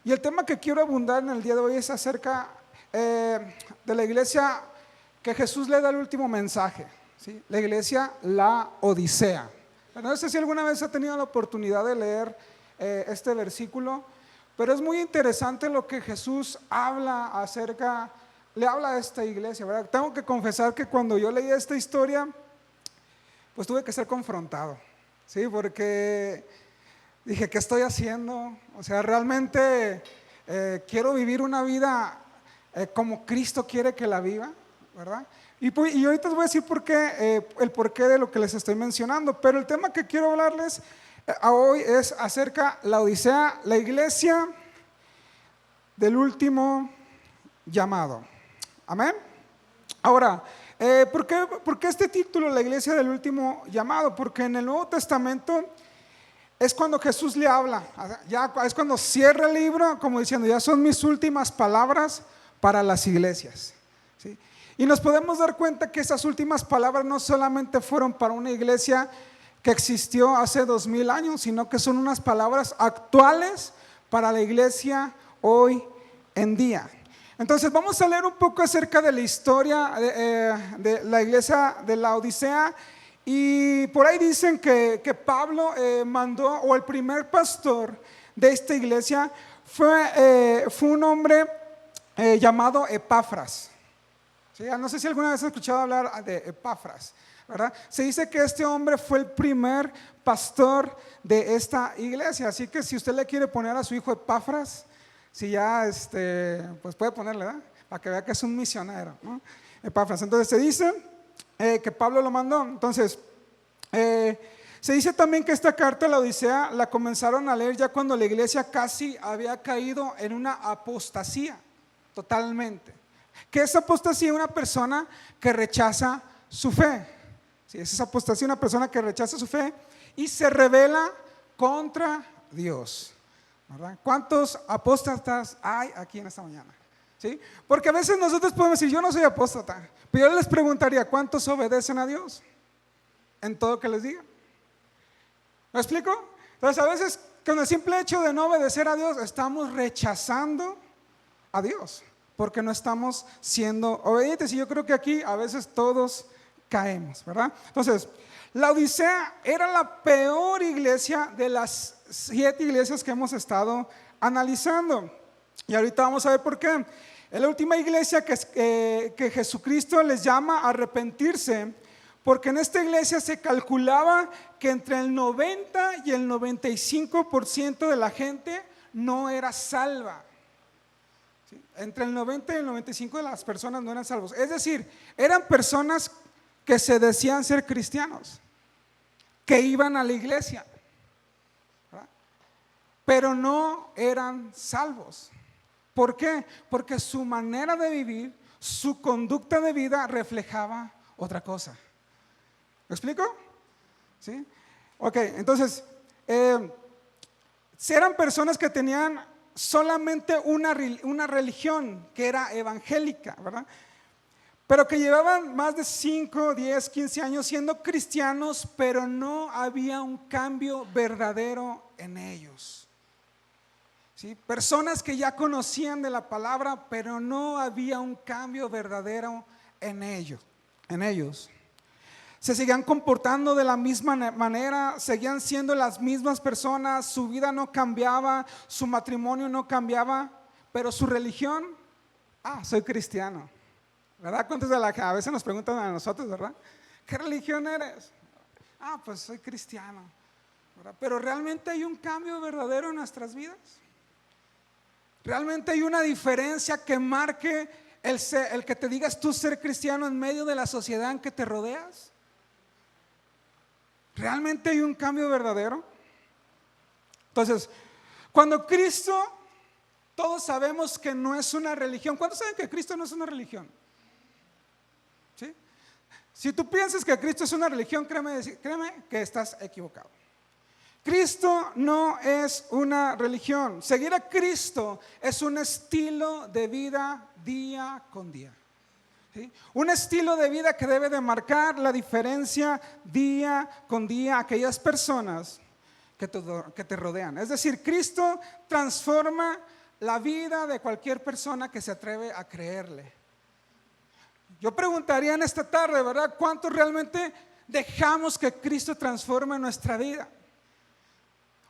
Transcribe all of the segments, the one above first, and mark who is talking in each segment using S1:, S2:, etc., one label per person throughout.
S1: Y el tema que quiero abundar en el día de hoy es acerca de la iglesia que Jesús le da el último mensaje, ¿sí? La iglesia, la Odisea. No sé si alguna vez ha tenido la oportunidad de leer este versículo, pero es muy interesante lo que Jesús le habla a esta iglesia, ¿verdad? Tengo que confesar que cuando yo leí esta historia, pues tuve que ser confrontado, ¿sí? Porque dije, ¿qué estoy haciendo? O sea, realmente quiero vivir una vida como Cristo quiere que la viva, ¿verdad? Y ahorita les voy a decir el porqué de lo que les estoy mencionando, pero el tema que quiero hablarles hoy es acerca de la Odisea, la iglesia del último llamado. Amén. Ahora, ¿por qué este título, la iglesia del último llamado? Porque en el Nuevo Testamento es cuando Jesús le habla, ya es cuando cierra el libro, como diciendo, ya son mis últimas palabras para las iglesias, ¿sí? Y nos podemos dar cuenta que esas últimas palabras no solamente fueron para una iglesia que existió hace 2000 años, sino que son unas palabras actuales para la iglesia hoy en día. Entonces vamos a leer un poco acerca de la historia de la iglesia de la Odisea. Y por ahí dicen que Pablo mandó, o el primer pastor de esta iglesia fue un hombre llamado Epafras. ¿Sí? No sé si alguna vez has escuchado hablar de Epafras, ¿verdad? Se dice que este hombre fue el primer pastor de esta iglesia. Así que si usted le quiere poner a su hijo Epafras, si ya pues puede ponerle, ¿verdad? Para que vea que es un misionero, ¿no? Epafras. Entonces se dice que Pablo lo mandó. Entonces se dice también que esta carta a la Odisea la comenzaron a leer ya cuando la iglesia casi había caído en una apostasía totalmente. ¿Qué es apostasía? Una persona que rechaza su fe. ¿Sí? Es esa apostasía, una persona que rechaza su fe y se rebela contra Dios, ¿verdad? ¿Cuántos apóstatas hay aquí en esta mañana? ¿Sí? Porque a veces nosotros podemos decir, yo no soy apóstata, pero yo les preguntaría, ¿cuántos obedecen a Dios en todo que les diga? ¿Me explico? Entonces a veces con el simple hecho de no obedecer a Dios estamos rechazando a Dios, porque no estamos siendo obedientes. Y yo creo que aquí a veces todos caemos, ¿verdad? Entonces, la Odisea era la peor iglesia de las 7 iglesias que hemos estado analizando. Y ahorita vamos a ver por qué. Es la última iglesia que Jesucristo les llama a arrepentirse, porque en esta iglesia se calculaba que entre el 90 y el 95% de la gente no era salva. ¿Sí? Entre el 90 y el 95% de las personas no eran salvos. Es decir, eran personas que se decían ser cristianos, que iban a la iglesia, ¿verdad? Pero no eran salvos. ¿Por qué? Porque su manera de vivir, su conducta de vida reflejaba otra cosa. ¿Me explico? ¿Sí? Ok, entonces, eran personas que tenían solamente una religión que era evangélica, ¿verdad? Pero que llevaban más de 5, 10, 15 años siendo cristianos, pero no había un cambio verdadero en ellos. ¿Sí? Personas que ya conocían de la palabra, pero no había un cambio verdadero en ellos. Se seguían comportando de la misma manera, seguían siendo las mismas personas, su vida no cambiaba, su matrimonio no cambiaba, pero su religión, soy cristiano, ¿verdad? ¿Cuántos a veces nos preguntan a nosotros, ¿verdad? ¿Qué religión eres? Pues soy cristiano, ¿verdad? Pero ¿realmente hay un cambio verdadero en nuestras vidas? ¿Realmente hay una diferencia que marque el que te digas tú ser cristiano en medio de la sociedad en que te rodeas? ¿Realmente hay un cambio verdadero? Entonces, cuando Cristo, todos sabemos que no es una religión. ¿Cuántos saben que Cristo no es una religión? ¿Sí? Si tú piensas que Cristo es una religión, créeme que estás equivocado. Cristo no es una religión. Seguir a Cristo es un estilo de vida día con día. ¿Sí? Un estilo de vida que debe de marcar la diferencia día con día a aquellas personas que te rodean. Es decir, Cristo transforma la vida de cualquier persona que se atreve a creerle. Yo preguntaría en esta tarde, ¿verdad? ¿Cuántos realmente dejamos que Cristo transforme nuestra vida?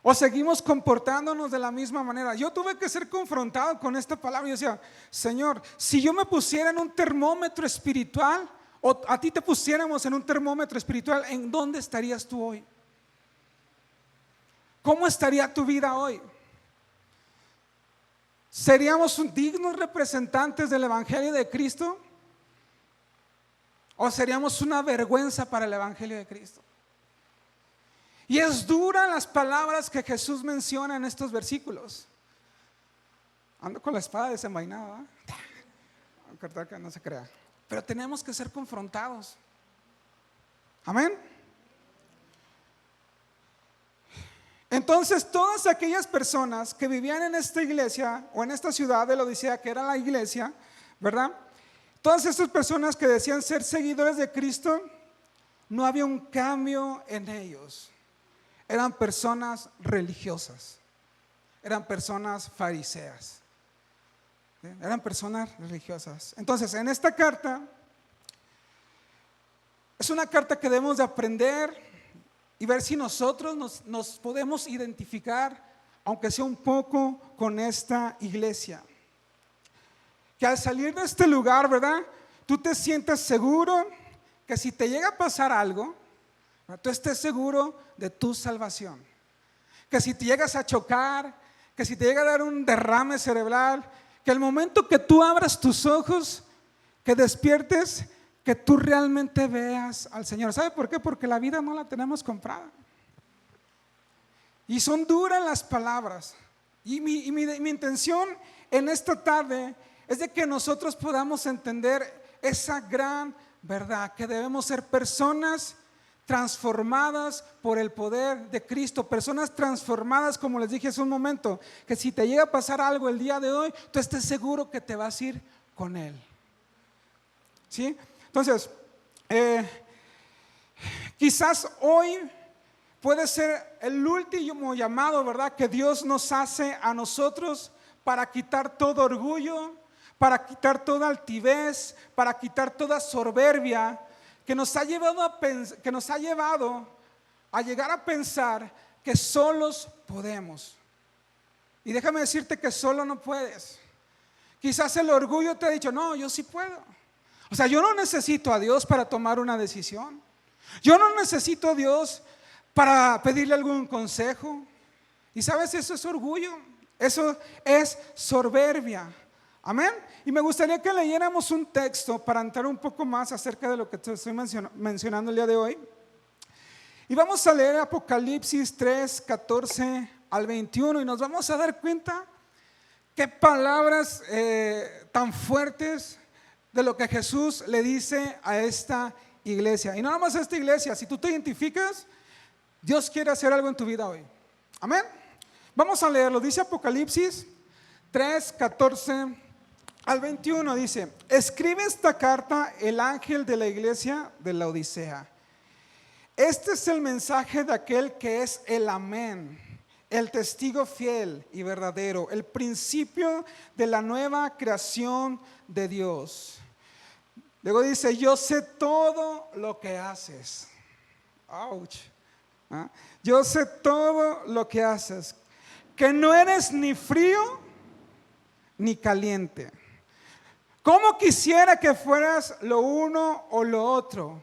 S1: ¿O seguimos comportándonos de la misma manera? Yo tuve que ser confrontado con esta palabra. Yo decía, Señor, si yo me pusiera en un termómetro espiritual, o a ti te pusiéramos en un termómetro espiritual, ¿en dónde estarías tú hoy? ¿Cómo estaría tu vida hoy? ¿Seríamos dignos representantes del Evangelio de Cristo? ¿O seríamos una vergüenza para el Evangelio de Cristo? Y es dura las palabras que Jesús menciona en estos versículos. Ando con la espada desenvainada, ¿eh? Que no se crea. Pero tenemos que ser confrontados. Amén. Entonces, todas aquellas personas que vivían en esta iglesia o en esta ciudad de Laodicea, que era la iglesia, ¿verdad? Todas estas personas que decían ser seguidores de Cristo, no había un cambio en ellos. Eran personas religiosas, eran personas fariseas, eran personas religiosas. Entonces, en esta carta, es una carta que debemos de aprender y ver si nosotros nos podemos identificar, aunque sea un poco, con esta iglesia. Que al salir de este lugar, ¿verdad? Tú te sientas seguro que si te llega a pasar algo, tú estés seguro de tu salvación. Que si te llegas a chocar, que si te llega a dar un derrame cerebral, que el momento que tú abras tus ojos, que despiertes, que tú realmente veas al Señor. ¿Sabe por qué? Porque la vida no la tenemos comprada. Y son duras las palabras. Y mi intención en esta tarde es de que nosotros podamos entender esa gran verdad, que debemos ser personas transformadas por el poder de Cristo, personas transformadas, como les dije hace un momento, que si te llega a pasar algo el día de hoy, tú estés seguro que te vas a ir con Él. ¿Sí? Entonces, quizás hoy puede ser el último llamado, ¿verdad?, que Dios nos hace a nosotros para quitar todo orgullo, para quitar toda altivez, para quitar toda soberbia que nos ha llevado a llegar a pensar que solos podemos. Y déjame decirte que solo no puedes. Quizás el orgullo te ha dicho, no, yo sí puedo. O sea, yo no necesito a Dios para tomar una decisión. Yo no necesito a Dios para pedirle algún consejo. Y sabes, eso es orgullo, eso es soberbia. Amén. Y me gustaría que leyéramos un texto para entrar un poco más acerca de lo que te estoy mencionando el día de hoy. Y vamos a leer Apocalipsis 3, 14 al 21 y nos vamos a dar cuenta qué palabras tan fuertes de lo que Jesús le dice a esta iglesia. Y no nada más a esta iglesia, si tú te identificas, Dios quiere hacer algo en tu vida hoy. Amén. Vamos a leerlo. Dice Apocalipsis 3, 14 al 21, dice: escribe esta carta el ángel de la iglesia de Laodicea. Este es el mensaje de aquel que es el Amén, el testigo fiel y verdadero, el principio de la nueva creación de Dios. Luego dice: yo sé todo lo que haces. Ouch. Yo sé todo lo que haces, que no eres ni frío ni caliente. ¿Cómo quisiera que fueras lo uno o lo otro?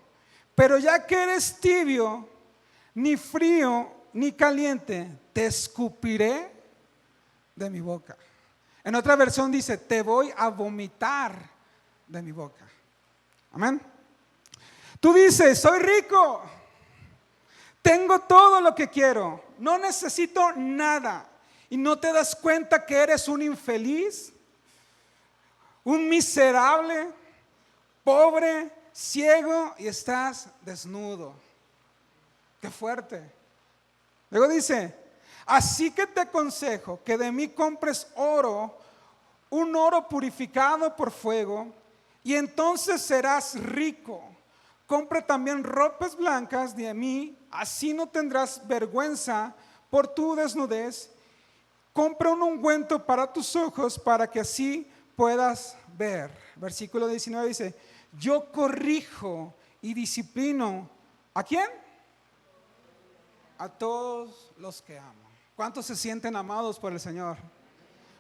S1: Pero ya que eres tibio, ni frío ni caliente, te escupiré de mi boca. En otra versión dice: te voy a vomitar de mi boca. Amén. Tú dices: soy rico, tengo todo lo que quiero, no necesito nada. Y no te das cuenta que eres un infeliz, un miserable, pobre, ciego y estás desnudo. Qué fuerte. Luego dice: así que te aconsejo que de mí compres oro, un oro purificado por fuego, y entonces serás rico. Compra también ropas blancas de mí, así no tendrás vergüenza por tu desnudez. compra un ungüento para tus ojos para que así puedas ver. Versículo 19 dice, yo corrijo y disciplino. ¿A quién? A todos los que amo. ¿Cuántos se sienten amados por el Señor?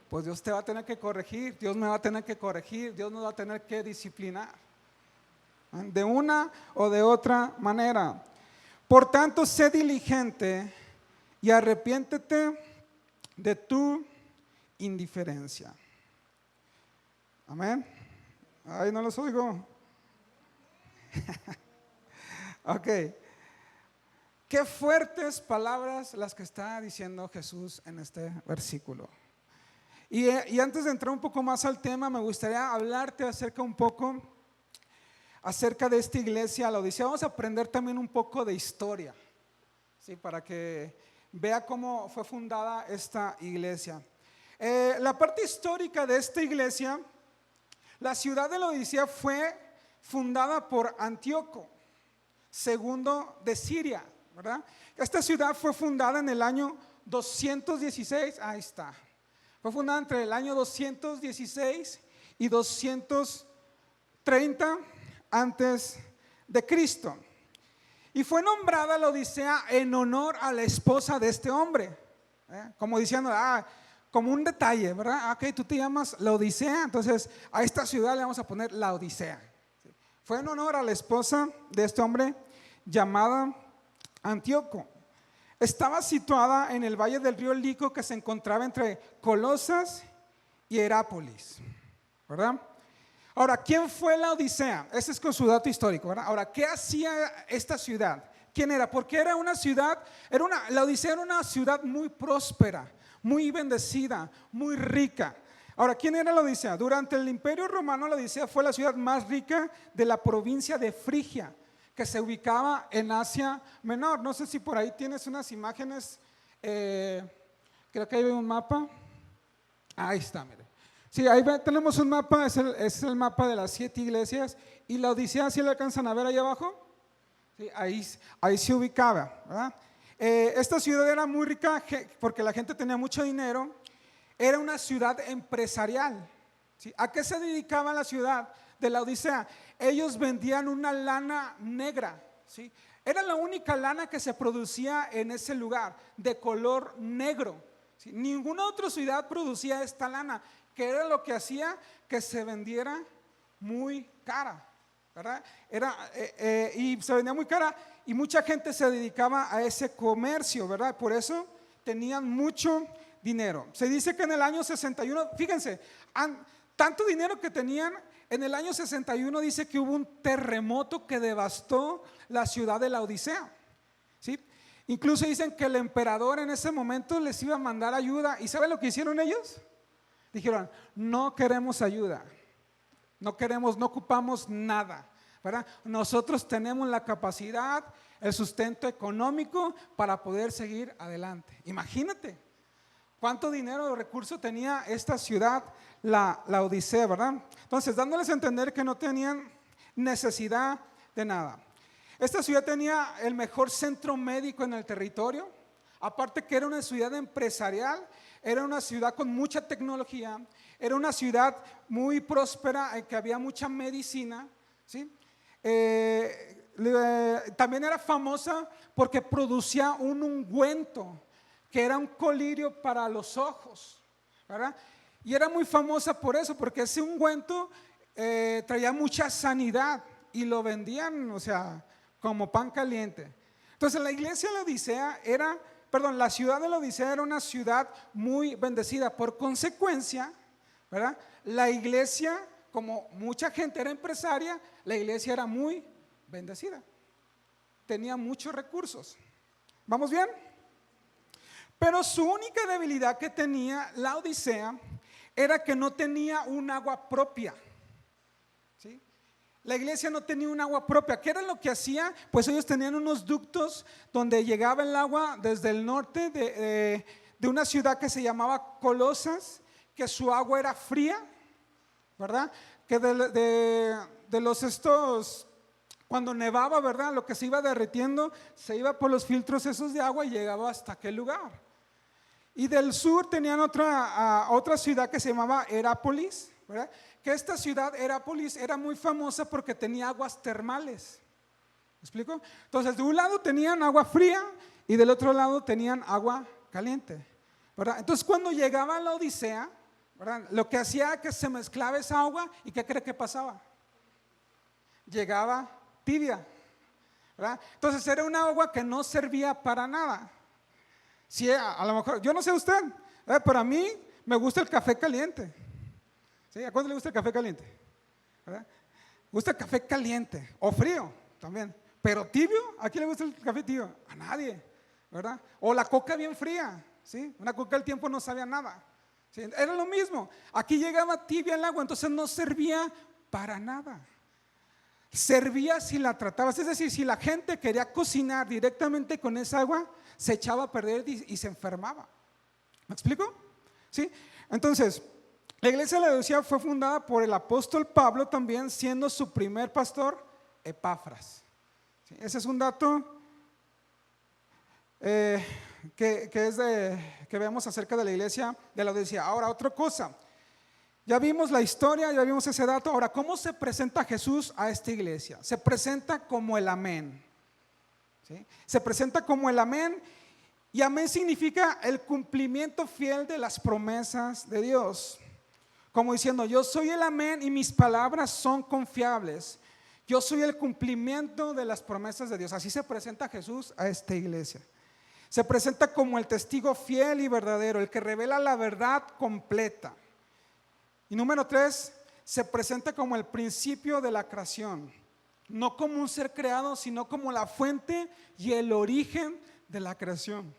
S1: Pues Dios te va a tener que corregir, Dios me va a tener que corregir, Dios nos va a tener que disciplinar, de una o de otra manera. Por tanto, sé diligente y arrepiéntete de tu indiferencia. Amén. Ay, no los oigo. Ok. Qué fuertes palabras las que está diciendo Jesús en este versículo. Y antes de entrar un poco más al tema, me gustaría hablarte un poco acerca de esta iglesia, la Odisea. Vamos a aprender también un poco de historia, ¿sí? Para que vea cómo fue fundada esta iglesia. La parte histórica de esta iglesia, la ciudad de la Odisea fue fundada por Antíoco II de Siria, ¿verdad? Esta ciudad fue fundada en el año 216, ahí está. Fue fundada entre el año 216 y 230 antes de Cristo. Y fue nombrada la Odisea en honor a la esposa de este hombre, como diciendo, como un detalle, ¿verdad? Ok, tú te llamas la Odisea, entonces a esta ciudad le vamos a poner la Odisea. Fue en honor a la esposa de este hombre llamada Antíoco. Estaba situada en el valle del río Lico, que se encontraba entre Colosas y Herápolis, ¿verdad? Ahora, ¿quién fue la Odisea? Ese es con su dato histórico, ¿verdad? Ahora, ¿qué hacía esta ciudad? ¿Quién era? Porque era una ciudad, la Odisea era una ciudad muy próspera, muy bendecida, muy rica. Ahora, ¿quién era la Odisea? Durante el Imperio Romano, la Odisea fue la ciudad más rica de la provincia de Frigia, que se ubicaba en Asia Menor. No sé si por ahí tienes unas imágenes, creo que ahí veo un mapa. Ahí está, mire. Sí, ahí tenemos un mapa, es el mapa de las 7 iglesias. Y la Odisea, ¿sí la alcanzan a ver ahí abajo? Sí, ahí se ubicaba, ¿verdad? Esta ciudad era muy rica porque la gente tenía mucho dinero. Era una ciudad empresarial, ¿sí? ¿A qué se dedicaba la ciudad de la Odisea? Ellos vendían una lana negra, ¿sí? Era la única lana que se producía en ese lugar, de color negro, ¿sí? Ninguna otra ciudad producía esta lana, que era lo que hacía que se vendiera muy cara, ¿verdad? Y se vendía muy cara y mucha gente se dedicaba a ese comercio, ¿verdad? Por eso tenían mucho dinero. Se dice que en el año 61, fíjense, tanto dinero que tenían, en el año 61 dice que hubo un terremoto que devastó la ciudad de la Odisea, ¿sí? Incluso dicen que el emperador en ese momento les iba a mandar ayuda. ¿Y saben lo que hicieron ellos? Dijeron, no queremos ayuda, no ocupamos nada, ¿verdad? Nosotros tenemos la capacidad, el sustento económico para poder seguir adelante. Imagínate cuánto dinero o recurso tenía esta ciudad, la Odisea, ¿verdad? Entonces, dándoles a entender que no tenían necesidad de nada. Esta ciudad tenía el mejor centro médico en el territorio, aparte que era una ciudad empresarial, era una ciudad con mucha tecnología, era una ciudad muy próspera en que había mucha medicina, ¿sí? También era famosa porque producía un ungüento que era un colirio para los ojos, ¿verdad? Y era muy famosa por eso, porque ese ungüento traía mucha sanidad y lo vendían, o sea, como pan caliente. Entonces la iglesia de la Odisea la ciudad de la Odisea era una ciudad muy bendecida. Por consecuencia, ¿verdad? La iglesia, como mucha gente era empresaria, la iglesia era muy bendecida. Tenía muchos recursos. ¿Vamos bien? Pero su única debilidad que tenía la Odisea era que no tenía un agua propia, ¿sí? La iglesia no tenía un agua propia. ¿Qué era lo que hacía? Pues ellos tenían unos ductos donde llegaba el agua desde el norte de una ciudad que se llamaba Colosas, que su agua era fría, ¿verdad? Que cuando nevaba, ¿verdad? Lo que se iba derritiendo se iba por los filtros esos de agua y llegaba hasta aquel lugar. Y del sur tenían otra ciudad que se llamaba Herápolis, ¿verdad? Que esta ciudad, Herápolis, era muy famosa porque tenía aguas termales. ¿Me explico? Entonces, de un lado tenían agua fría y del otro lado tenían agua caliente, ¿verdad? Entonces, cuando llegaba la Odisea, ¿verdad?, lo que hacía que se mezclaba esa agua, ¿y qué cree que pasaba? Llegaba tibia, ¿verdad? Entonces, era una agua que no servía para nada. Sí, a lo mejor, yo no sé usted, pero a mí me gusta el café caliente. ¿Sí? ¿A cuánto le gusta el café caliente? ¿Verdad? Gusta el café caliente o frío también, pero tibio. ¿A quién le gusta el café tibio? A nadie, ¿verdad? O la coca bien fría, ¿sí? Una coca al tiempo no sabía nada, ¿sí? Era lo mismo. Aquí llegaba tibia el agua, entonces no servía para nada. Servía si la tratabas, es decir, si la gente quería cocinar directamente con esa agua, se echaba a perder y se enfermaba. ¿Me explico? ¿Sí? Entonces, la iglesia de Laodicea fue fundada por el apóstol Pablo también, siendo su primer pastor Epafras. ¿Sí? Ese es un dato que vemos acerca de la iglesia de Laodicea. Ahora, otra cosa. Ya vimos la historia, ya vimos ese dato. Ahora, ¿cómo se presenta Jesús a esta iglesia? Se presenta como el amén. ¿Sí? Se presenta como el amén, y amén significa el cumplimiento fiel de las promesas de Dios. Como diciendo, yo soy el amén y mis palabras son confiables. Yo soy el cumplimiento de las promesas de Dios. Así se presenta Jesús a esta iglesia. Se presenta como el testigo fiel y verdadero, el que revela la verdad completa. Y número 3, se presenta como el principio de la creación, no como un ser creado, sino como la fuente y el origen de la creación.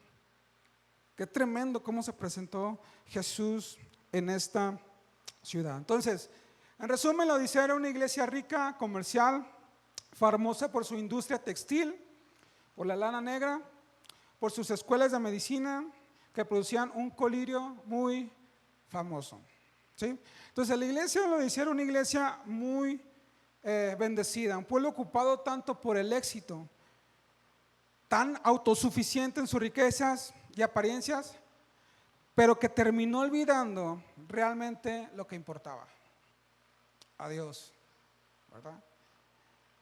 S1: Qué tremendo cómo se presentó Jesús en esta ciudad. Entonces, en resumen, la Odisea era una iglesia rica, comercial, famosa por su industria textil, por la lana negra, por sus escuelas de medicina que producían un colirio muy famoso. ¿Sí? Entonces la iglesia de la Odisea era una iglesia muy bendecida, un pueblo ocupado tanto por el éxito, tan autosuficiente en sus riquezas y apariencias, pero que terminó olvidando realmente lo que importaba, a Dios, ¿verdad?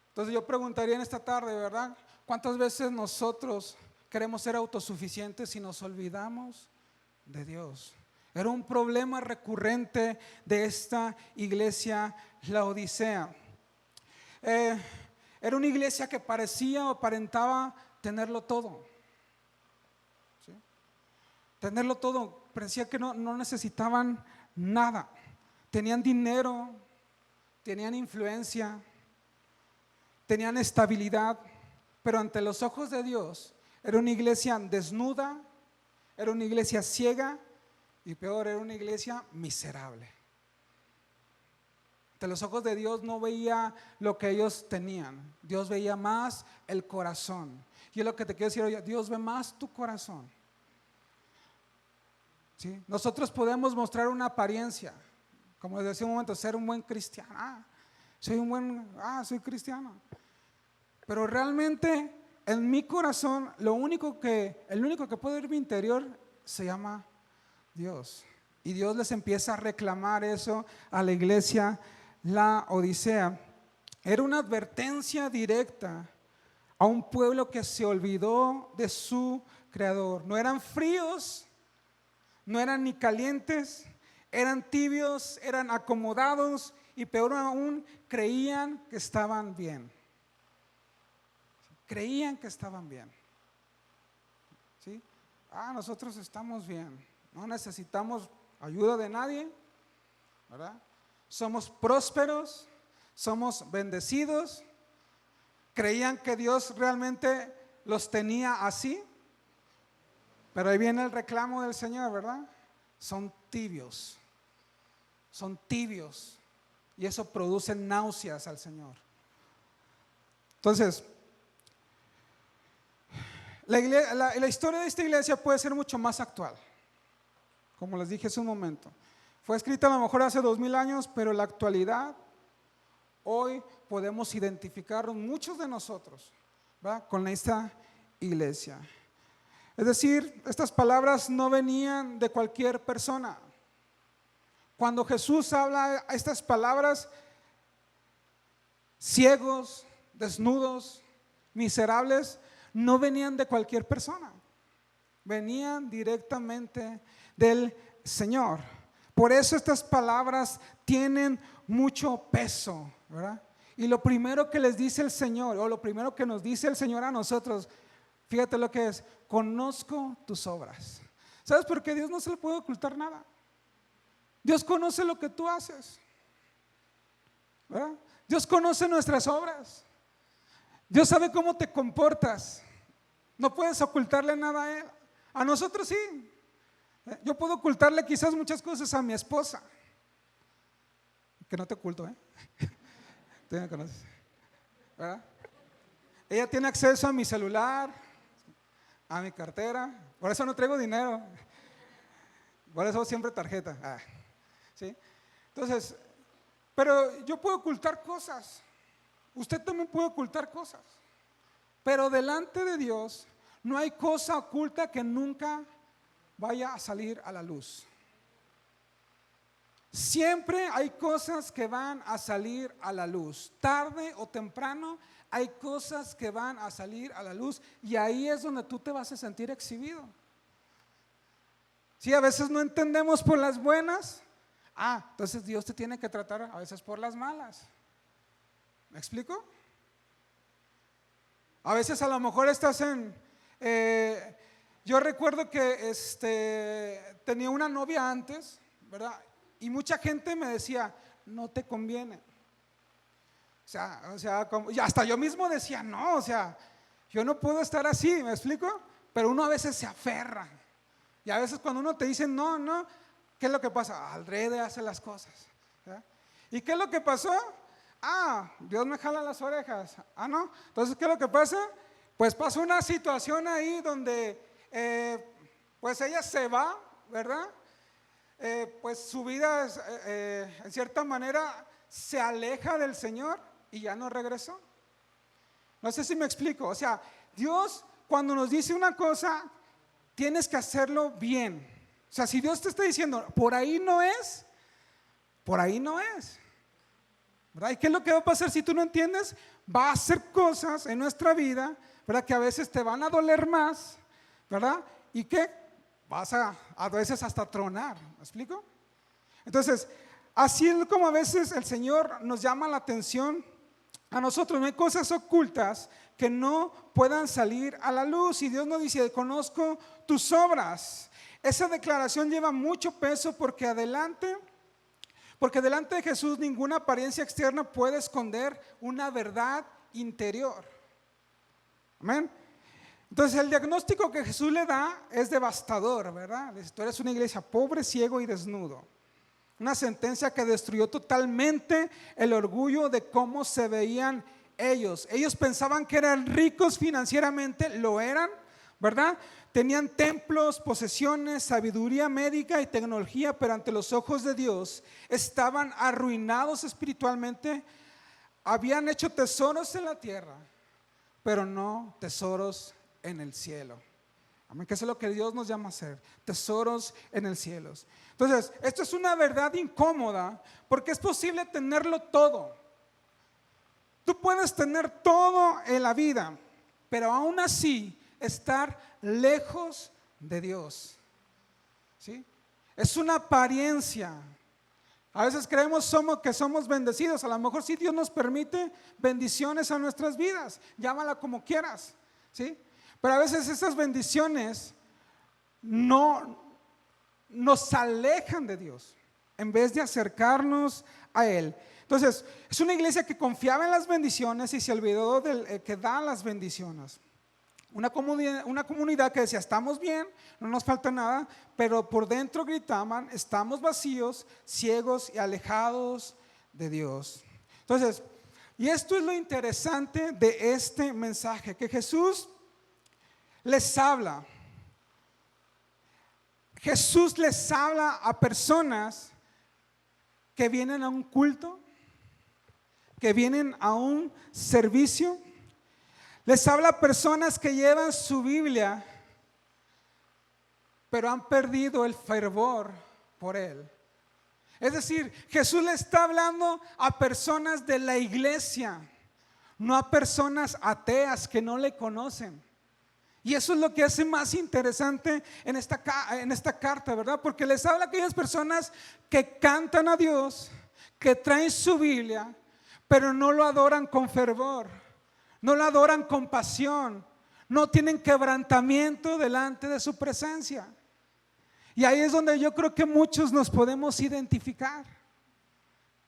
S1: Entonces yo preguntaría en esta tarde, ¿verdad?, ¿cuántas veces nosotros queremos ser autosuficientes y nos olvidamos de Dios? Era un problema recurrente de esta iglesia, la Odisea. Era una iglesia que parecía o aparentaba tenerlo todo. ¿Sí? Tenerlo todo, parecía que no necesitaban nada. Tenían dinero, tenían influencia, tenían estabilidad, pero ante los ojos de Dios era una iglesia desnuda, era una iglesia ciega, y peor, era una iglesia miserable. Ante los ojos de Dios no veía lo que ellos tenían. Dios veía más el corazón. Y es lo que te quiero decir hoy, Dios ve más tu corazón. ¿Sí? Nosotros podemos mostrar una apariencia, como les decía un momento, ser un buen cristiano. Soy cristiano. Pero realmente en mi corazón, el único que puede ver mi interior se llama Dios. Y Dios les empieza a reclamar eso a la iglesia, la Odisea. Era una advertencia directa a un pueblo que se olvidó de su creador. No eran fríos, no eran ni calientes, eran tibios, eran acomodados y peor aún, creían que estaban bien. Creían que estaban bien. ¿Sí? Nosotros estamos bien. No necesitamos ayuda de nadie, ¿verdad? Somos prósperos, somos bendecidos. Creían que Dios realmente los tenía así, pero ahí viene el reclamo del Señor, ¿verdad? Son tibios, y eso produce náuseas al Señor. Entonces, la historia de esta iglesia puede ser mucho más actual. Como les dije hace un momento, fue escrita a lo mejor hace 2000 años, pero en la actualidad, hoy podemos identificarnos muchos de nosotros, ¿verdad?, con esta iglesia. Es decir, estas palabras no venían de cualquier persona. Cuando Jesús habla estas palabras, ciegos, desnudos, miserables, no venían de cualquier persona. Venían directamente del Señor. Por eso estas palabras tienen mucho peso, ¿verdad? Y lo primero que les dice el Señor, o lo primero que nos dice el Señor a nosotros, fíjate lo que es: conozco tus obras. ¿Sabes por qué? Dios no se le puede ocultar nada. Dios conoce lo que tú haces, ¿verdad? Dios conoce nuestras obras. Dios sabe cómo te comportas. No puedes ocultarle nada a Él. A nosotros sí. Yo puedo ocultarle quizás muchas cosas a mi esposa, que no te oculto, tú me conoces, ¿verdad? Ella tiene acceso a mi celular, a mi cartera. Por eso no traigo dinero. Por eso siempre tarjeta. ¿Sí? Entonces, pero yo puedo ocultar cosas. Usted también puede ocultar cosas. Pero delante de Dios no hay cosa oculta que nunca vaya a salir a la luz. Siempre hay cosas que van a salir a la luz. Tarde o temprano hay cosas que van a salir a la luz, y ahí es donde tú te vas a sentir exhibido. Si a veces no entendemos por las buenas, entonces Dios te tiene que tratar a veces por las malas. ¿Me explico? A veces a lo mejor estás yo recuerdo que tenía una novia antes, ¿verdad? Y mucha gente me decía, no te conviene. Y hasta yo mismo decía, no, yo no puedo estar así, ¿me explico? Pero uno a veces se aferra. Y a veces cuando uno te dice no, ¿qué es lo que pasa? Alrededor hace las cosas, ¿verdad? ¿Y qué es lo que pasó? Dios me jala las orejas. No. Entonces, ¿qué es lo que pasa? Pues pasó una situación ahí donde pues ella se va, ¿verdad? Pues su vida en cierta manera se aleja del Señor y ya no regresó. No sé si me explico. Dios cuando nos dice una cosa, tienes que hacerlo bien. Si Dios te está diciendo, por ahí no es, por ahí no es, ¿verdad? ¿Y qué es lo que va a pasar si tú no entiendes? Va a hacer cosas en nuestra vida, ¿verdad? Que a veces te van a doler más, ¿verdad? Y que vas a veces hasta tronar. ¿Me explico? Entonces, así es como a veces el Señor nos llama la atención a nosotros. No hay cosas ocultas que no puedan salir a la luz. Y Dios nos dice, conozco tus obras. Esa declaración lleva mucho peso porque delante de Jesús ninguna apariencia externa puede esconder una verdad interior. Amén. Entonces el diagnóstico que Jesús le da es devastador, ¿verdad? Le dice, tú eres una iglesia pobre, ciego y desnudo. Una sentencia que destruyó totalmente el orgullo de cómo se veían ellos. Ellos pensaban que eran ricos financieramente, lo eran, ¿verdad? Tenían templos, posesiones, sabiduría médica y tecnología, pero ante los ojos de Dios estaban arruinados espiritualmente. Habían hecho tesoros en la tierra, pero no tesoros en el cielo. Amén, que eso es lo que Dios nos llama a hacer, tesoros en el cielo. Entonces, esto es una verdad incómoda porque es posible tenerlo todo. Tú puedes tener todo en la vida, pero aún así estar lejos de Dios. ¿Sí? Es una apariencia. A veces creemos que somos bendecidos. A lo mejor sí Dios nos permite bendiciones a nuestras vidas, llámala como quieras, ¿sí? Pero a veces esas bendiciones no nos alejan de Dios en vez de acercarnos a Él. Entonces, es una iglesia que confiaba en las bendiciones y se olvidó del que da las bendiciones. Una comunidad que decía, estamos bien, no nos falta nada, pero por dentro gritaban, estamos vacíos, ciegos y alejados de Dios. Entonces, y esto es lo interesante de este mensaje, que Jesús les habla. Jesús les habla a personas que vienen a un culto, que vienen a un servicio. Les habla a personas que llevan su Biblia pero han perdido el fervor por Él. Es decir, Jesús le está hablando a personas de la iglesia, no a personas ateas que no le conocen. Y eso es lo que hace más interesante en esta carta, ¿verdad? Porque les habla a aquellas personas que cantan a Dios, que traen su Biblia, pero no lo adoran con fervor, no lo adoran con pasión, no tienen quebrantamiento delante de su presencia. Y ahí es donde yo creo que muchos nos podemos identificar,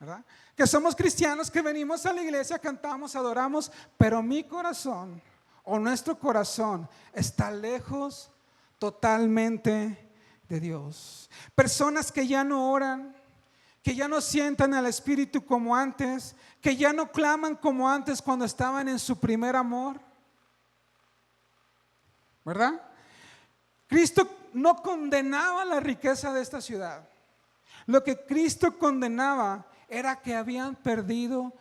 S1: ¿verdad? Que somos cristianos, que venimos a la iglesia, cantamos, adoramos, pero mi corazón o nuestro corazón está lejos totalmente de Dios. Personas que ya no oran, que ya no sientan al Espíritu como antes, que ya no claman como antes cuando estaban en su primer amor, ¿verdad? Cristo no condenaba la riqueza de esta ciudad. Lo que Cristo condenaba era que habían perdido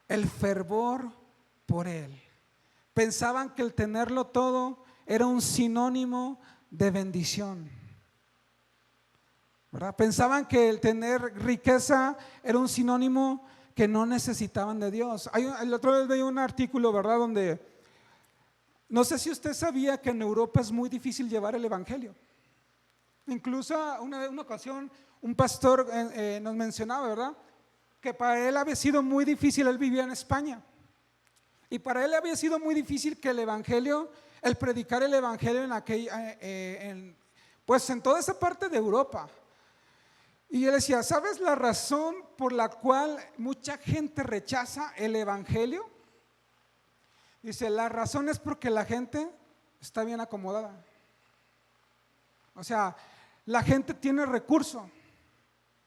S1: el fervor por Él. Pensaban que el tenerlo todo era un sinónimo de bendición, ¿verdad? Pensaban que el tener riqueza era un sinónimo que no necesitaban de Dios. El otro vez leí un artículo, ¿verdad? Donde no sé si usted sabía que en Europa es muy difícil llevar el evangelio. Incluso una ocasión un pastor nos mencionaba, ¿verdad? Que para él había sido muy difícil, él vivía en España. Y para él había sido muy difícil que el evangelio, el predicar el evangelio pues en toda esa parte de Europa. Y él decía, ¿sabes la razón por la cual mucha gente rechaza el evangelio? Dice, la razón es porque la gente está bien acomodada. O sea, la gente tiene recurso,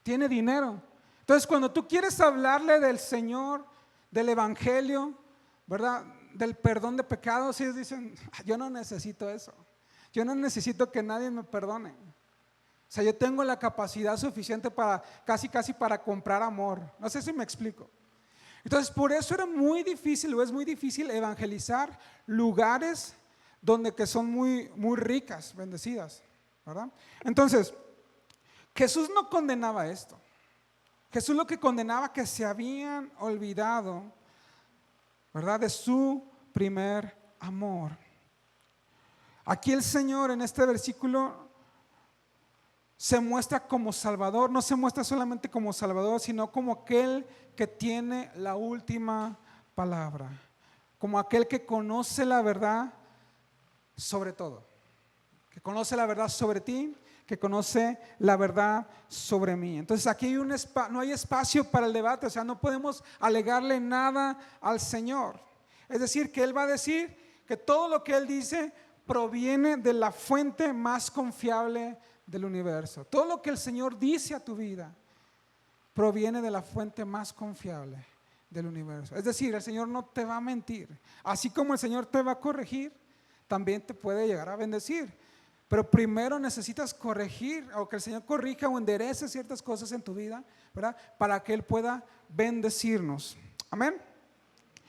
S1: tiene dinero. Entonces, cuando tú quieres hablarle del Señor, del evangelio, ¿verdad? Del perdón de pecados, ellos dicen, yo no necesito eso. Yo no necesito que nadie me perdone. O sea, yo tengo la capacidad suficiente para casi para comprar amor. No sé si me explico. Entonces, por eso era muy difícil, o es muy difícil evangelizar lugares donde que son muy ricas, bendecidas, ¿verdad? Entonces, Jesús no condenaba esto. Jesús lo que condenaba que se habían olvidado, ¿verdad? De su primer amor. Aquí el Señor en este versículo se muestra como Salvador, no se muestra solamente como Salvador, sino como aquel que tiene la última palabra, como aquel que conoce la verdad sobre todo, que conoce la verdad sobre ti, que conoce la verdad sobre mí. Entonces aquí no hay espacio para el debate, o sea, no podemos alegarle nada al Señor. Es decir, que Él va a decir que todo lo que Él dice proviene de la fuente más confiable del universo. Todo lo que el Señor dice a tu vida proviene de la fuente más confiable del universo. Es decir, el Señor no te va a mentir. Así como el Señor te va a corregir, también te puede llegar a bendecir. Pero primero necesitas corregir, o que el Señor corrija o enderece ciertas cosas en tu vida, ¿verdad? Para que Él pueda bendecirnos. Amén.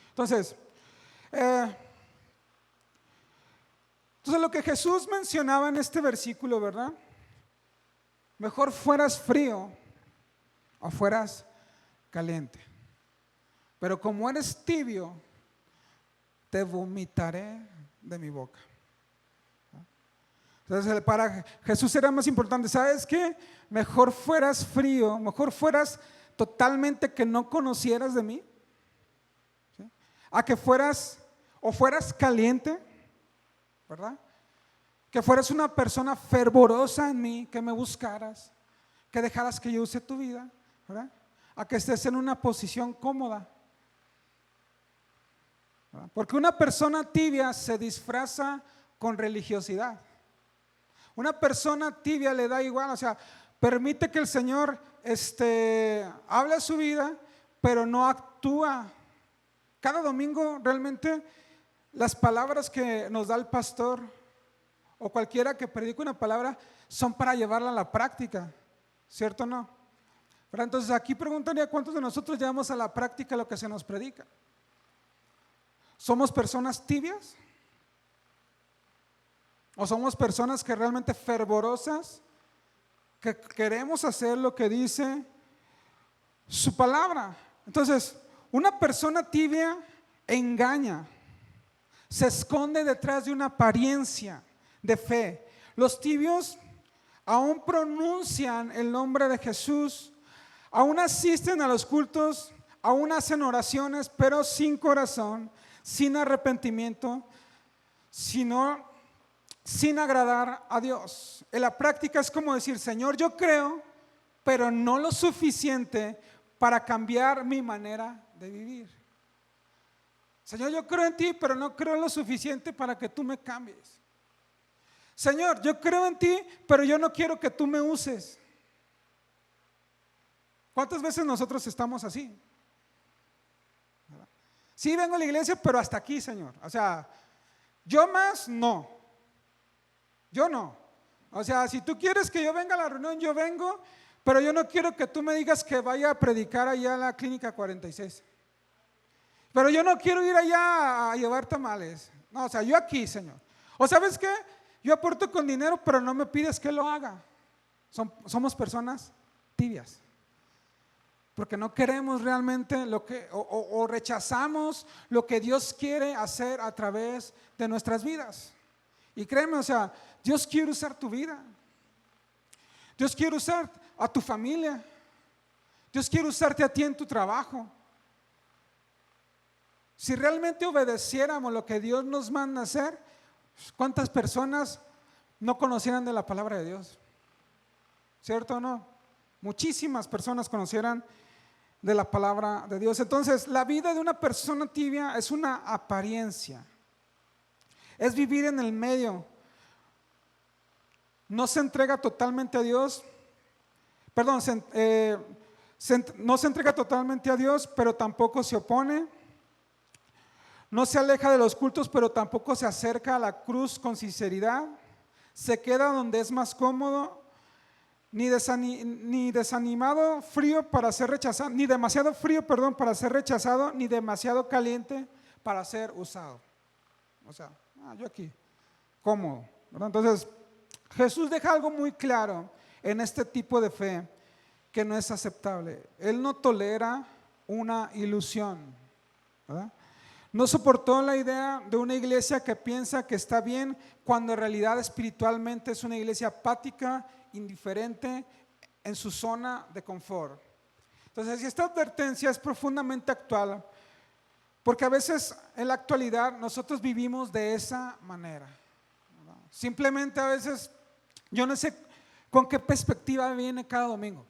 S1: Entonces, lo que Jesús mencionaba en este versículo, ¿verdad? Mejor fueras frío o fueras caliente. Pero como eres tibio, te vomitaré de mi boca. Entonces para Jesús era más importante, ¿sabes qué? Mejor fueras frío, mejor fueras totalmente que no conocieras de mí, ¿sí? A que fueras caliente, ¿verdad? Que fueras una persona fervorosa en mí, que me buscaras, que dejaras que yo use tu vida, ¿verdad? A que estés en una posición cómoda, ¿verdad? Porque una persona tibia se disfraza con religiosidad. Una persona tibia le da igual, o sea, permite que el Señor hable a su vida, pero no actúa. Cada domingo realmente las palabras que nos da el pastor o cualquiera que predica una palabra son para llevarla a la práctica, ¿cierto o no? Pero entonces aquí preguntaría, ¿cuántos de nosotros llevamos a la práctica lo que se nos predica? ¿Somos personas tibias? ¿O somos personas que realmente fervorosas, que queremos hacer lo que dice su palabra? Entonces, una persona tibia engaña, se esconde detrás de una apariencia de fe. Los tibios aún pronuncian el nombre de Jesús, aún asisten a los cultos, aún hacen oraciones, pero sin corazón, sin arrepentimiento, sin agradar a Dios. En la práctica es como decir: Señor, yo creo, pero no lo suficiente para cambiar mi manera de vivir. Señor, yo creo en ti, pero no creo lo suficiente para que tú me cambies. Señor, yo creo en ti, pero yo no quiero que tú me uses. ¿Cuántas veces nosotros estamos así? Sí, vengo a la iglesia, pero hasta aquí, Señor. O sea, yo más no. Yo no. O sea, si tú quieres que yo venga a la reunión, yo vengo, pero yo no quiero que tú me digas que vaya a predicar allá a la Clínica 46. Pero yo no quiero ir allá a llevar tamales. No, o sea, yo aquí, Señor. O ¿sabes qué? Yo aporto con dinero, pero no me pides que lo haga. Somos personas tibias. Porque no queremos realmente lo que, o rechazamos lo que Dios quiere hacer a través de nuestras vidas. Y créeme, o sea, Dios quiere usar tu vida. Dios quiere usar a tu familia. Dios quiere usarte a ti en tu trabajo. Si realmente obedeciéramos lo que Dios nos manda hacer, ¿cuántas personas no conocieran de la palabra de Dios? ¿Cierto o no? Muchísimas personas conocieran de la palabra de Dios. Entonces, la vida de una persona tibia es una apariencia. Es vivir en el medio. No se entrega totalmente a Dios. Perdón, no se entrega totalmente a Dios, pero tampoco se opone. No se aleja de los cultos, pero tampoco se acerca a la cruz con sinceridad. Se queda donde es más cómodo, ni desanimado frío para ser rechazado, ni demasiado frío, perdón, para ser rechazado, ni demasiado caliente para ser usado. O sea, yo aquí, cómodo, ¿verdad? Entonces, Jesús deja algo muy claro en este tipo de fe que no es aceptable. Él no tolera una ilusión, ¿verdad? No soportó la idea de una iglesia que piensa que está bien cuando en realidad espiritualmente es una iglesia apática, indiferente, en su zona de confort. Entonces, esta advertencia es profundamente actual, porque a veces en la actualidad nosotros vivimos de esa manera, ¿verdad? Simplemente a veces yo no sé con qué perspectiva viene cada domingo.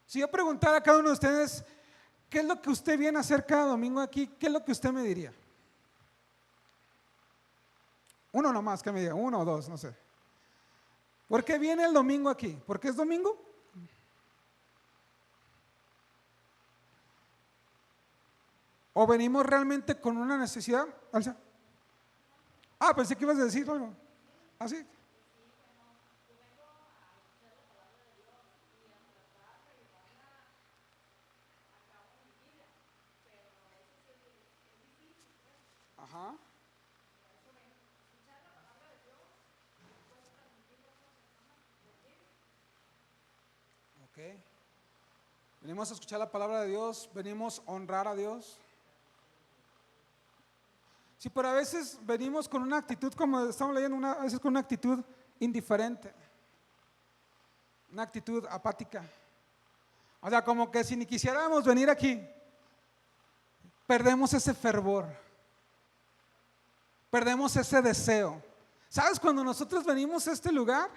S1: Si yo preguntara a cada uno de ustedes, ¿qué es lo que usted viene a hacer cada domingo aquí? ¿Qué es lo que usted me diría? Uno nomás que me diga, uno o dos, no sé. ¿Por qué viene el domingo aquí? ¿Por qué es domingo? ¿O venimos realmente con una necesidad? Alza. Pensé que ibas a decir algo. ¿Así? Ajá. Ok. Venimos a escuchar la palabra de Dios, venimos a honrar a Dios. Sí, pero a veces venimos con una actitud, como estamos leyendo, a veces con una actitud indiferente, una actitud apática. O sea, como que si ni quisiéramos venir aquí, perdemos ese fervor, perdemos ese deseo. ¿Sabes? Cuando nosotros venimos a este lugar,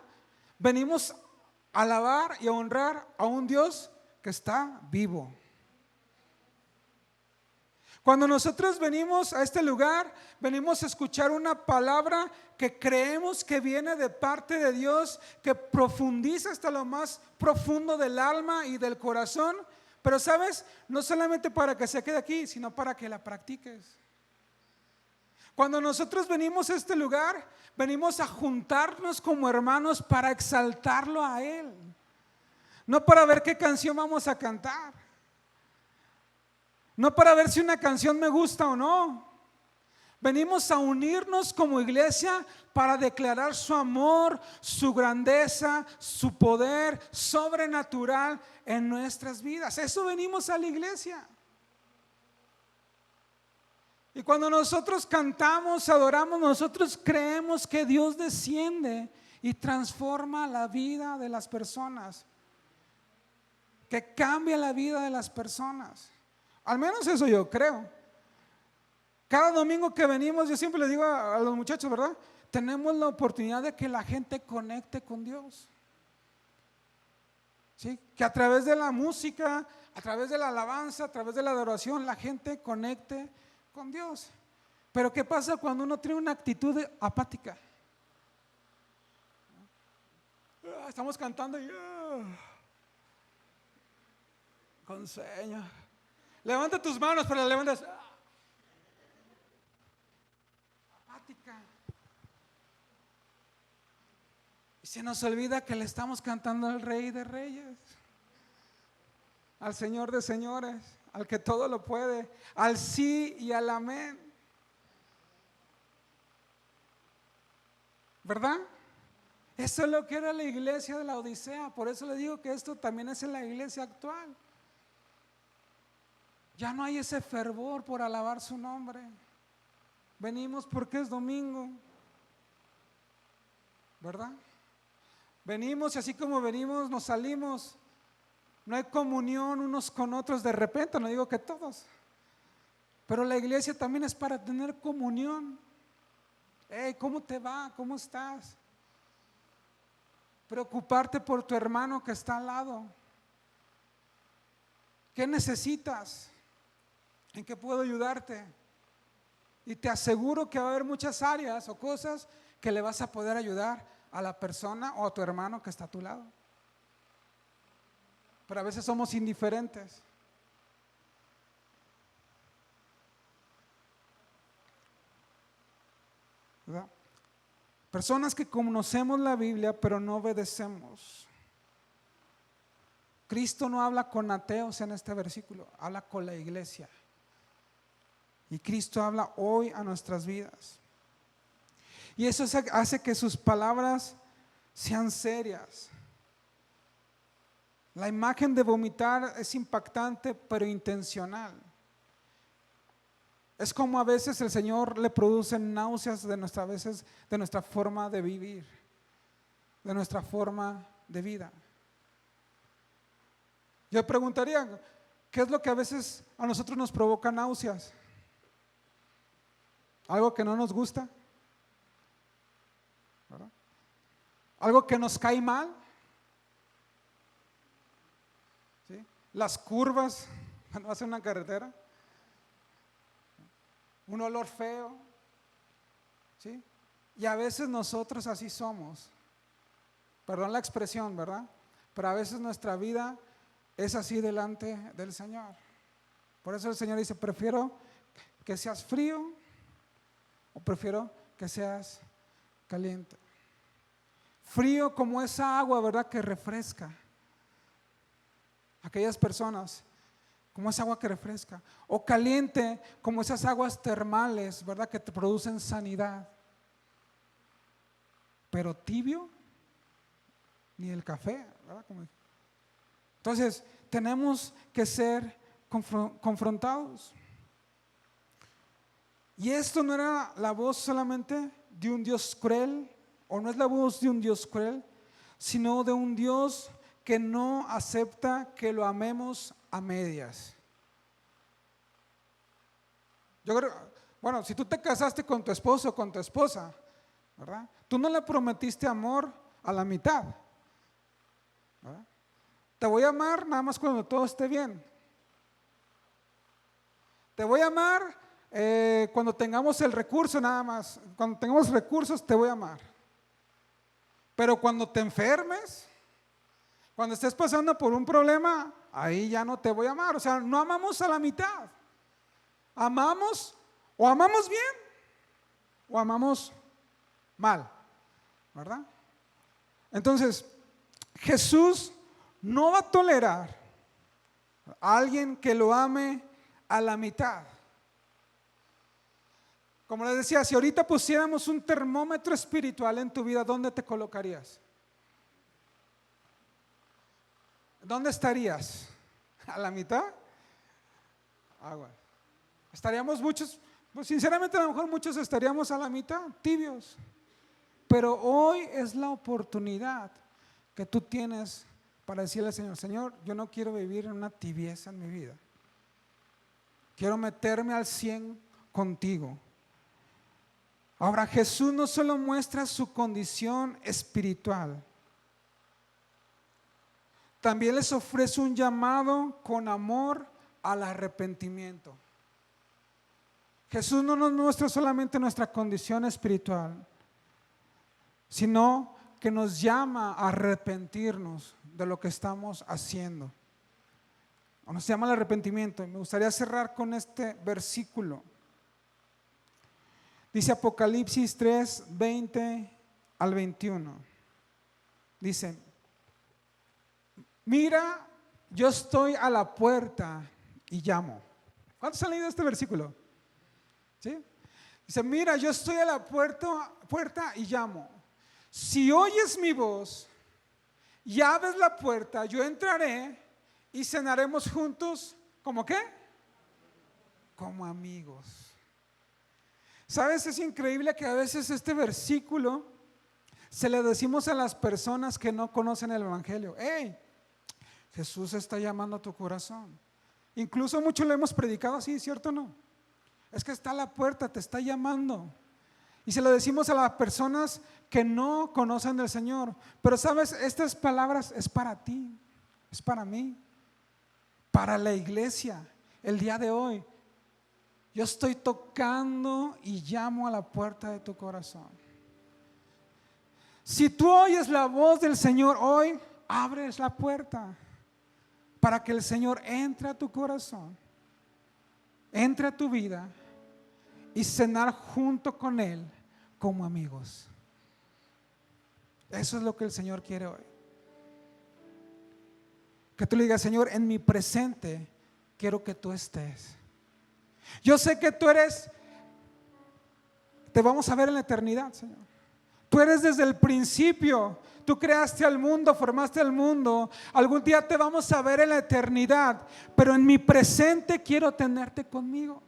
S1: venimos a alabar y a honrar a un Dios que está vivo. Cuando nosotros venimos a este lugar, venimos a escuchar una palabra que creemos que viene de parte de Dios, que profundiza hasta lo más profundo del alma y del corazón. Pero sabes, no solamente para que se quede aquí, sino para que la practiques. Cuando nosotros venimos a este lugar, venimos a juntarnos como hermanos para exaltarlo a Él. No para ver qué canción vamos a cantar. No para ver si una canción me gusta o no. Venimos a unirnos como iglesia para declarar su amor, su grandeza, su poder sobrenatural en nuestras vidas. Eso venimos a la iglesia. Y cuando nosotros cantamos, adoramos, nosotros creemos que Dios desciende y transforma la vida de las personas, que cambia la vida de las personas. Al menos eso yo creo. Cada domingo que venimos, yo siempre les digo a los muchachos, ¿verdad? Tenemos la oportunidad de que la gente conecte con Dios. ¿Sí? Que a través de la música, a través de la alabanza, a través de la adoración, la gente conecte con Dios. Pero ¿qué pasa cuando uno tiene una actitud apática? Estamos cantando y con sueño. Levanta tus manos, pero las levantas apática. Y se nos olvida que le estamos cantando al Rey de Reyes, al Señor de Señores, al que todo lo puede, al sí y al amén. ¿Verdad? Eso es lo que era la iglesia de la Odisea. Por eso le digo que esto también es en la iglesia actual. Ya no hay ese fervor por alabar su nombre. Venimos porque es domingo, ¿verdad? Venimos y así como venimos nos salimos. No hay comunión unos con otros de repente, no digo que todos, pero la iglesia también es para tener comunión. Hey, ¿cómo te va? ¿Cómo estás? Preocuparte por tu hermano que está al lado. ¿Qué necesitas? ¿En qué puedo ayudarte? Y te aseguro que va a haber muchas áreas o cosas que le vas a poder ayudar a la persona o a tu hermano que está a tu lado. Pero a veces somos indiferentes. ¿Verdad? Personas que conocemos la Biblia pero no obedecemos. Cristo no habla con ateos en este versículo, habla con la iglesia. Y Cristo habla hoy a nuestras vidas. Y eso hace que sus palabras sean serias. La imagen de vomitar es impactante pero intencional. Es como a veces el Señor le produce náuseas de nuestra forma de vivir, de nuestra forma de vida. Yo preguntaría, ¿qué es lo que a veces a nosotros nos provoca náuseas? ¿Algo que no nos gusta? ¿Verdad? ¿Algo que nos cae mal? ¿Sí? Las curvas cuando vas en una carretera, un olor feo, ¿sí? Y a veces nosotros así somos, perdón la expresión, ¿verdad? Pero a veces nuestra vida es así delante del Señor. Por eso el Señor dice, prefiero que seas frío o prefiero que seas caliente. Frío como esa agua, ¿verdad? Que refresca. Aquellas personas, como esa agua que refresca. O caliente como esas aguas termales, ¿verdad? Que te producen sanidad. Pero tibio, ni el café, ¿verdad? Entonces, tenemos que ser confrontados. Y esto no era la voz solamente de un Dios cruel, o no es la voz de un Dios cruel, sino de un Dios que no acepta que lo amemos a medias. Yo creo, bueno, si tú te casaste con tu esposo o con tu esposa, ¿verdad? Tú no le prometiste amor a la mitad, ¿verdad? Te voy a amar nada más cuando todo esté bien. Te voy a amar cuando tengamos el recurso nada más. Cuando tengamos recursos te voy a amar. Pero cuando te enfermes, cuando estés pasando por un problema, ahí ya no te voy a amar. O sea, no amamos a la mitad. Amamos o amamos bien o amamos mal, ¿verdad? Entonces, Jesús no va a tolerar a alguien que lo ame a la mitad. Como les decía, si ahorita pusiéramos un termómetro espiritual en tu vida, ¿dónde te colocarías? ¿Dónde estarías? ¿A la mitad? Bueno. Estaríamos muchos, pues sinceramente a lo mejor muchos estaríamos a la mitad, tibios. Pero hoy es la oportunidad que tú tienes para decirle al Señor: Señor, yo no quiero vivir en una tibieza en mi vida. Quiero meterme al 100 contigo. Ahora, Jesús no solo muestra su condición espiritual, también les ofrece un llamado con amor al arrepentimiento. Jesús no nos muestra solamente nuestra condición espiritual, sino que nos llama a arrepentirnos de lo que estamos haciendo. Nos llama al arrepentimiento. Y me gustaría cerrar con este versículo. Dice Apocalipsis 3, 20 al 21. Dice: mira, yo estoy a la puerta y llamo. ¿Cuántos han leído este versículo? ¿Sí? Dice: mira, yo estoy a la puerta y llamo. Si oyes mi voz y abres la puerta, yo entraré y cenaremos juntos. ¿Cómo qué? Como amigos. ¿Sabes? Es increíble que a veces este versículo se le decimos a las personas que no conocen el evangelio: hey, Jesús está llamando a tu corazón. Incluso muchos lo hemos predicado así, ¿cierto o no? Es que está a la puerta, te está llamando. Y se lo decimos a las personas que no conocen del Señor. Pero sabes, estas palabras es para ti, es para mí, para la iglesia. El día de hoy yo estoy tocando y llamo a la puerta de tu corazón. Si tú oyes la voz del Señor hoy, abres la puerta para que el Señor entre a tu corazón, entre a tu vida y cenar junto con Él como amigos. Eso es lo que el Señor quiere hoy. Que tú le digas: Señor, en mi presente quiero que tú estés. Yo sé que tú eres, te vamos a ver en la eternidad, Señor. Tú eres desde el principio. Tú creaste al mundo, formaste al mundo. Algún día te vamos a ver en la eternidad, pero en mi presente quiero tenerte conmigo.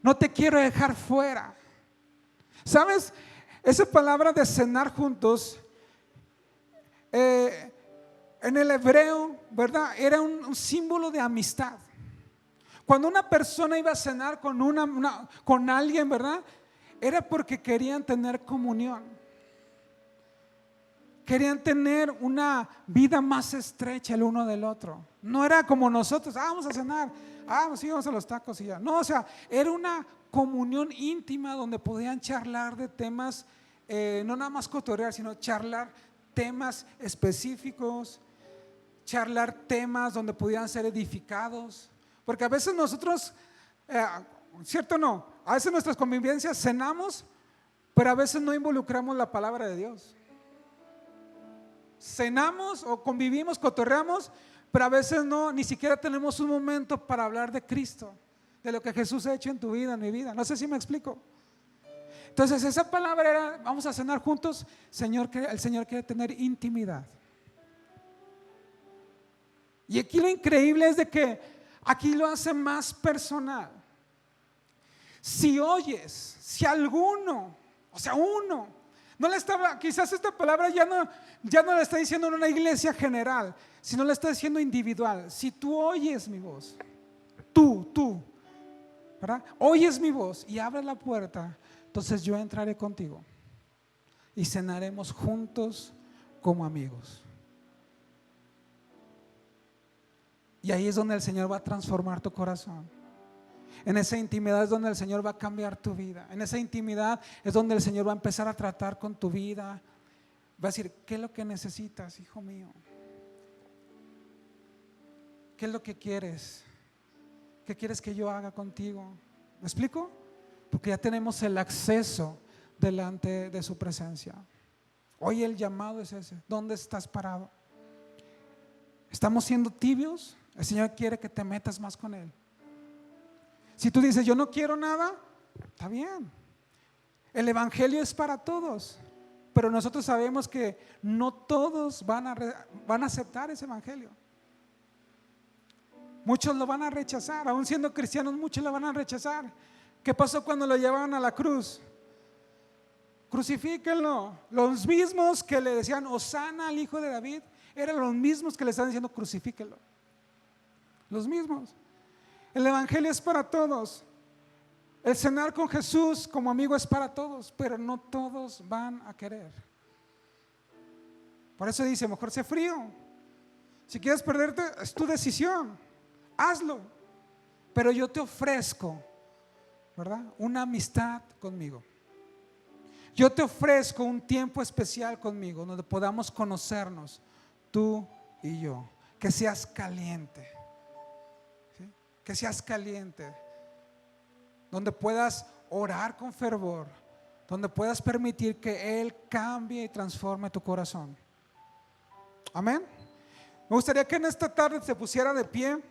S1: No te quiero dejar fuera. ¿Sabes? Esa palabra de cenar juntos, en el hebreo, ¿verdad? Era un símbolo de amistad. Cuando una persona iba a cenar con alguien, ¿verdad? Era porque querían tener comunión. Querían tener una vida más estrecha el uno del otro. No era como nosotros: vamos a cenar, sí, vamos a los tacos y ya. No, o sea, era una comunión íntima donde podían charlar de temas, no nada más cotorrear, sino charlar temas específicos, charlar temas donde pudieran ser edificados. Porque a veces nosotros, ¿cierto o no? A veces nuestras convivencias cenamos, pero a veces no involucramos la palabra de Dios. Cenamos o convivimos, cotorreamos, pero a veces no, ni siquiera tenemos un momento para hablar de Cristo, de lo que Jesús ha hecho en tu vida, en mi vida. No sé si me explico. Entonces esa palabra era: vamos a cenar juntos. El Señor quiere tener intimidad. Y aquí lo increíble es de que aquí lo hace más personal. Si oyes, si alguno, o sea, uno, no le estaba, quizás esta palabra ya no le está diciendo en una iglesia general, sino le está diciendo individual. Si tú oyes mi voz, tú, ¿verdad? Oyes mi voz y abres la puerta, entonces yo entraré contigo y cenaremos juntos como amigos. Y ahí es donde el Señor va a transformar tu corazón. En esa intimidad es donde el Señor va a cambiar tu vida. En esa intimidad es donde el Señor va a empezar a tratar con tu vida. Va a decir: ¿qué es lo que necesitas, hijo mío? ¿Qué es lo que quieres? ¿Qué quieres que yo haga contigo? ¿Me explico? Porque ya tenemos el acceso delante de su presencia. Hoy el llamado es ese: ¿dónde estás parado? ¿Estamos siendo tibios? El Señor quiere que te metas más con Él. Si tú dices: yo no quiero nada, Está bien. El evangelio es para todos, pero nosotros sabemos que no todos van a aceptar ese evangelio. Muchos lo van a rechazar, aún siendo cristianos muchos lo van a rechazar. ¿Qué pasó cuando lo llevaban a la cruz? Crucifíquenlo. Los mismos que le decían Hosana al hijo de David eran los mismos que le estaban diciendo crucifíquenlo. Los mismos. El evangelio es para todos. El cenar con Jesús como amigo es para todos, pero no todos van a querer. Por eso dice, mejor sé frío. Si quieres perderte, es tu decisión, hazlo. Pero yo te ofrezco, ¿verdad?, una amistad conmigo. Yo te ofrezco un tiempo especial conmigo, donde podamos conocernos, tú y yo. Que seas caliente, ¿sí? Que seas caliente, donde puedas orar con fervor, donde puedas permitir que Él cambie y transforme tu corazón. Amén. Me gustaría que en esta tarde se pusiera de pie.